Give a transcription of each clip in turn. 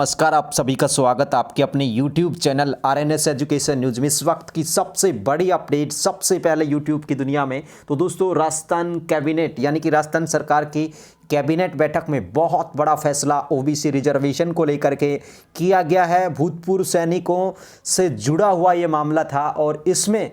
नमस्कार, आप सभी का स्वागत आपके अपने YouTube channel RNS education news में। इस वक्त की सबसे बड़ी अपडेट सबसे पहले YouTube की दुनिया में। तो दोस्तों, राजस्थान कैबिनेट यानी कि राजस्थान सरकार की कैबिनेट बैठक में बहुत बड़ा फैसला ओबीसी रिजर्वेशन को लेकर के किया गया है। भूतपूर्व सैनिकों से जुड़ा हुआ ये मामला था और इसमें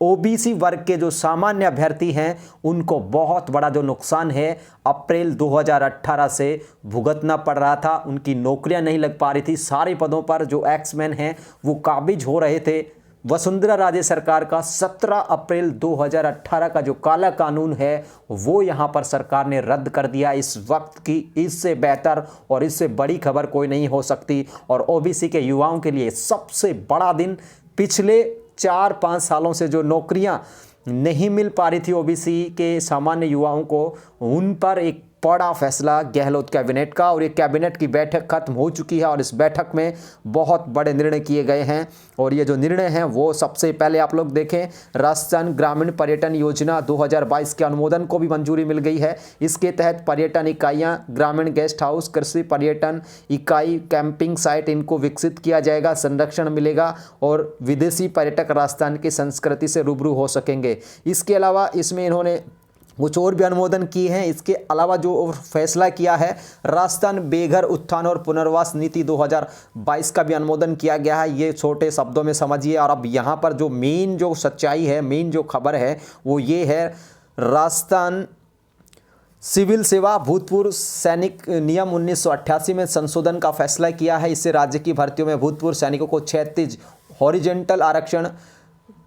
ओबीसी वर्ग के जो सामान्य अभ्यर्थी हैं उनको बहुत बड़ा जो नुकसान है अप्रैल 2018 से भुगतना पड़ रहा था। उनकी नौकरियां नहीं लग पा रही थी। सारे पदों पर जो एक्समैन हैं वो काबिज हो रहे थे। वसुंधरा राजे सरकार का 17 अप्रैल 2018 का जो काला कानून है वो यहाँ पर सरकार ने रद्द कर दिया। इस वक्त की इससे बेहतर और इससे बड़ी खबर कोई नहीं हो सकती और ओबीसी के युवाओं के लिए सबसे बड़ा दिन। पिछले 4-5 सालों से जो नौकरियां नहीं मिल पा रही थी ओबीसी के सामान्य युवाओं को, उन पर एक बड़ा फैसला गहलोत कैबिनेट का। और ये कैबिनेट की बैठक खत्म हो चुकी है और इस बैठक में बहुत बड़े निर्णय किए गए हैं। और ये जो निर्णय हैं वो सबसे पहले आप लोग देखें, राजस्थान ग्रामीण पर्यटन योजना 2022 के अनुमोदन को भी मंजूरी मिल गई है। इसके तहत पर्यटन इकाइयाँ, ग्रामीण गेस्ट हाउस, कृषि पर्यटन इकाई, कैंपिंग साइट, इनको विकसित किया जाएगा, संरक्षण मिलेगा और विदेशी पर्यटक राजस्थान की संस्कृति से रूबरू हो सकेंगे। इसके अलावा इसमें इन्होंने कुछ और भी अनुमोदन किए हैं। इसके अलावा जो फैसला किया है, राजस्थान बेघर उत्थान और पुनर्वास नीति 2022 का भी अनुमोदन किया गया है। ये छोटे शब्दों में समझिए। और अब यहाँ पर जो मेन जो सच्चाई है, मेन जो खबर है वो ये है, राजस्थान सिविल सेवा भूतपूर्व सैनिक नियम 1988 में संशोधन का फैसला किया है। इससे राज्य की भर्तियों में भूतपूर्व सैनिकों को क्षैतिज हॉरिजेंटल आरक्षण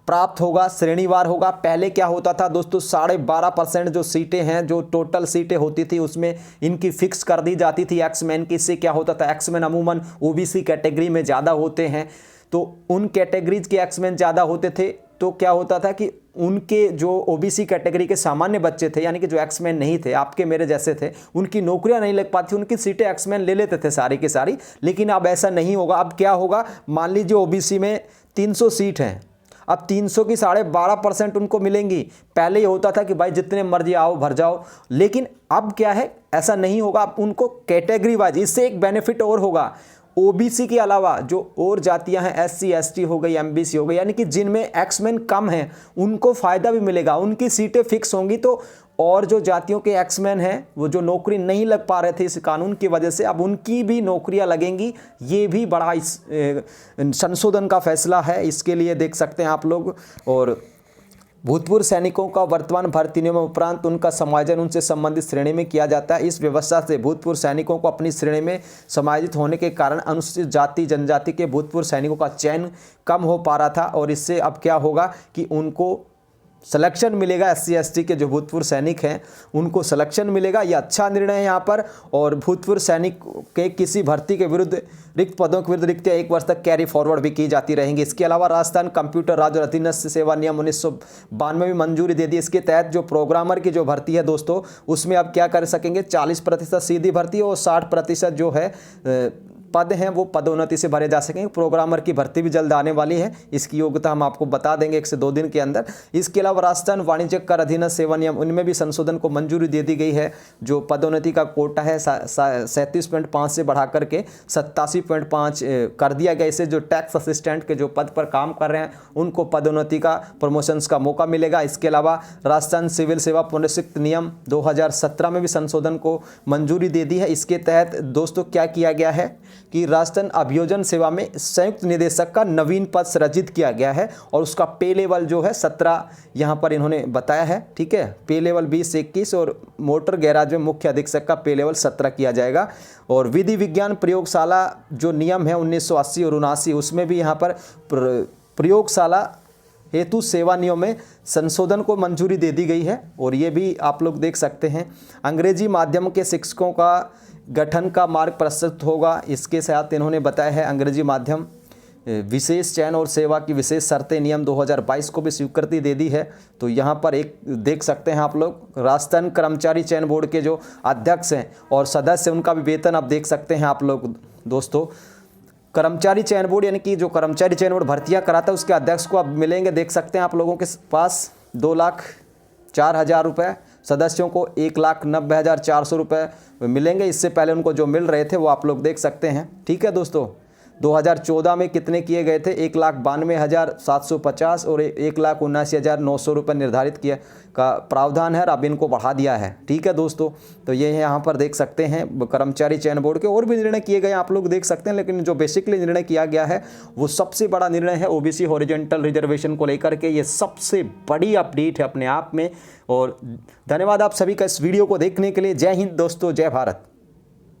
प्राप्त होगा, श्रेणीवार होगा। पहले क्या होता था दोस्तों, 12.5% जो सीटें हैं, जो टोटल सीटें होती थी उसमें इनकी फिक्स कर दी जाती थी एक्समैन की। इससे क्या होता था, एक्समैन अमूमन ओबीसी कैटेगरी में ज़्यादा होते हैं, तो उन कैटेगरीज के एक्समैन ज़्यादा होते थे। तो क्या होता था कि उनके जो ओबीसी कैटेगरी के सामान्य बच्चे थे, यानी कि जो एक्समैन नहीं थे, आपके मेरे जैसे थे, उनकी नौकरियां नहीं लग पाती, उनकी सीटें एक्समैन ले लेते थे सारी की सारी। लेकिन अब ऐसा नहीं होगा। अब क्या होगा, मान लीजिए ओबीसी में 300 सीट हैं, अब 300 की 12.5% उनको मिलेंगी। पहले ये होता था कि भाई जितने मर्जी आओ भर जाओ, लेकिन अब क्या है, ऐसा नहीं होगा। अब उनको कैटेगरी वाइज, इससे एक बेनिफिट और होगा। ओबीसी के अलावा जो और जातियां हैं, एससी एसटी हो गई, एमबीसी हो गई, यानी कि जिनमें एक्समैन कम हैं उनको फ़ायदा भी मिलेगा, उनकी सीटें फिक्स होंगी। तो और जो जातियों के एक्समैन हैं वो जो नौकरी नहीं लग पा रहे थे इस कानून की वजह से, अब उनकी भी नौकरियां लगेंगी। ये भी बड़ा इस संशोधन का फैसला है। इसके लिए देख सकते हैं आप लोग। और भूतपूर्व सैनिकों का वर्तमान भर्ती नियम उपरांत उनका समायोजन उनसे संबंधित श्रेणी में किया जाता है। इस व्यवस्था से भूतपूर्व सैनिकों को अपनी श्रेणी में समायोजित होने के कारण अनुसूचित जाति जनजाति के भूतपूर्व सैनिकों का चयन कम हो पा रहा था और इससे अब क्या होगा कि उनको सिलेक्शन मिलेगा। एससी एसटी के जो भूतपूर्व सैनिक हैं उनको सिलेक्शन मिलेगा। ये अच्छा निर्णय है यहाँ पर। और भूतपूर्व सैनिक के किसी भर्ती के विरुद्ध रिक्त पदों के विरुद्ध रिक्तियाँ 1 वर्ष तक कैरी फॉरवर्ड भी की जाती रहेंगी। इसके अलावा राजस्थान कंप्यूटर राज्य और अधीनस्थ सेवा नियम 1992 में भी मंजूरी दे दी। इसके तहत जो प्रोग्रामर की जो भर्ती है दोस्तों, उसमें अब क्या कर सकेंगे, 40% सीधी भर्ती और 60% जो है पद हैं वो पदोन्नति से भरे जा सकेंगे। प्रोग्रामर की भर्ती भी जल्द आने वाली है। इसकी योग्यता हम आपको बता देंगे 1 से 2 दिन के अंदर। इसके अलावा राजस्थान वाणिज्यिक कर अधीनस्थ सेवा नियम, उनमें भी संशोधन को मंजूरी दे दी गई है। जो पदोन्नति का कोटा है 37.5 से बढ़ा करके 87.5 कर दिया गया। इससे जो टैक्स असिस्टेंट के जो पद पर काम कर रहे हैं उनको पदोन्नति का, प्रमोशंस का मौका मिलेगा। इसके अलावा राजस्थान सिविल सेवा पुनरीक्षित नियम 2017 में भी संशोधन को मंजूरी दे दी है। इसके तहत दोस्तों क्या किया गया है कि राजस्थान अभियोजन सेवा में संयुक्त निदेशक का नवीन पद सृजित किया गया है और उसका पे लेवल जो है 17 यहाँ पर इन्होंने बताया है। ठीक है, पे लेवल 20 से 21 और मोटर गैराज में मुख्य अधीक्षक का पे लेवल 17 किया जाएगा। और विधि विज्ञान प्रयोगशाला जो नियम है 1980 और 79, उसमें भी यहाँ पर प्रयोगशाला हेतु सेवा नियम में संशोधन को मंजूरी दे दी गई है। और ये भी आप लोग देख सकते हैं। अंग्रेजी माध्यम के शिक्षकों का गठन का मार्ग प्रशस्त होगा। इसके साथ इन्होंने बताया है अंग्रेजी माध्यम विशेष चयन और सेवा की विशेष शर्तें नियम 2022 को भी स्वीकृति दे दी है। तो यहाँ पर एक देख सकते हैं आप लोग, राजस्थान कर्मचारी चयन बोर्ड के जो अध्यक्ष हैं और सदस्य, उनका भी वेतन आप देख सकते हैं आप लोग दोस्तों। कर्मचारी चयन बोर्ड यानी कि जो कर्मचारी चयन बोर्ड भर्तियाँ कराता है उसके अध्यक्ष को अब मिलेंगे, देख सकते हैं आप लोगों के पास 2,04,000 रुपये सदस्यों को 1,90,400 रुपये मिलेंगे। इससे पहले उनको जो मिल रहे थे वो आप लोग देख सकते हैं। ठीक है दोस्तों, 2014 में कितने किए गए थे? 1,92,750 और 1,79,900 रुपये निर्धारित किया का प्रावधान है, और अब इनको बढ़ा दिया है। ठीक है दोस्तों, तो ये यहाँ पर देख सकते हैं कर्मचारी चयन बोर्ड के और भी निर्णय किए गए आप लोग देख सकते हैं, लेकिन जो बेसिकली निर्णय किया गया है वो सबसे बड़ा निर्णय है ओबीसी हॉरिजॉन्टल रिजर्वेशन को लेकर के। ये सबसे बड़ी अपडेट है अपने आप में। और धन्यवाद आप सभी का इस वीडियो को देखने के लिए। जय हिंद दोस्तों, जय भारत।